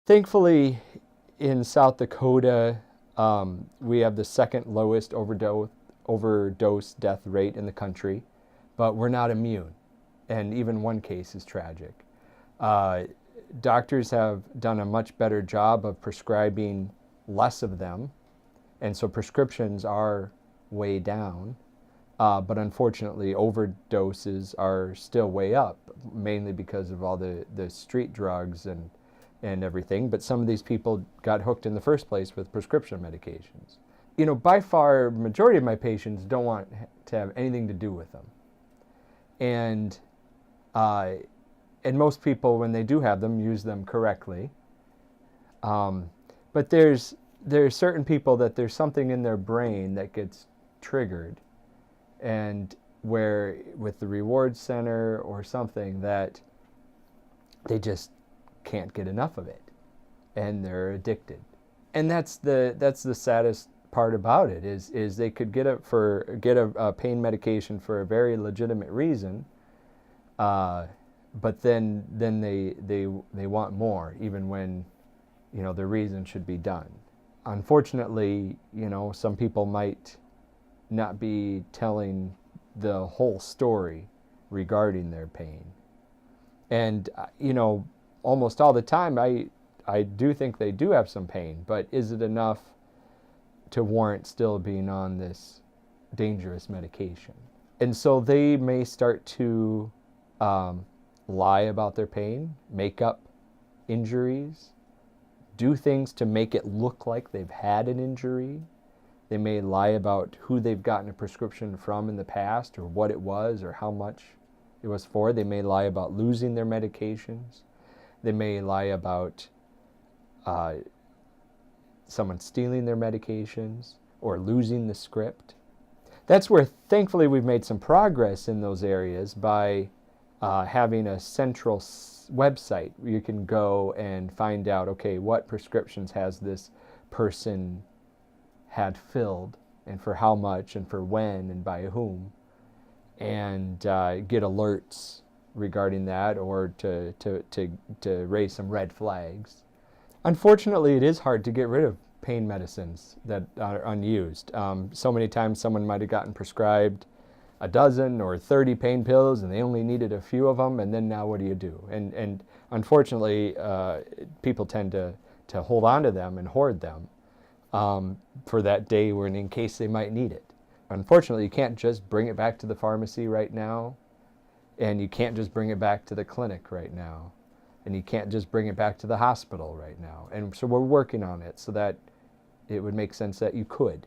Thankfully, in South Dakota, we have the second lowest overdose death rate in the country, but we're not immune. And even one case is tragic. Uh, Doctors have done a much better job of prescribing less of them, and so prescriptions are way down. But unfortunately, overdoses are still way up, mainly because of all the street drugs and everything. But some of these people got hooked in the first place with prescription medications. By far, majority of my patients don't want to have anything to do with them. And uh, and most people, when they do have them, use them correctly. But there's certain people that there's something in their brain that gets triggered, and where with the reward center or something that they just can't get enough of it, and they're addicted. And that's the saddest part about it is they could get a pain medication for a very legitimate reason, but then they want more, even when the reason should be done. Unfortunately, some people might not be telling the whole story regarding their pain. And almost all the time I do think they do have some pain, but is it enough to warrant still being on this dangerous medication? And so they may start to lie about their pain, make up injuries, do things to make it look like they've had an injury. They may lie about who they've gotten a prescription from in the past, or what it was, or how much it was for. They may lie about losing their medications. They may lie about someone stealing their medications or losing the script. That's where, thankfully, we've made some progress in those areas by having a central website where you can go and find out, okay, what prescriptions has this person had filled, and for how much, and for when, and by whom, and get alerts regarding that, or to raise some red flags. Unfortunately, it is hard to get rid of pain medicines that are unused. So many times someone might have gotten prescribed a dozen or 30 pain pills, and they only needed a few of them, and then now what do you do? And unfortunately, people tend to hold on to them and hoard them for that day when, in case they might need it. Unfortunately, you can't just bring it back to the pharmacy right now, and you can't just bring it back to the clinic right now, and you can't just bring it back to the hospital right now. And so we're working on it so that it would make sense that you could.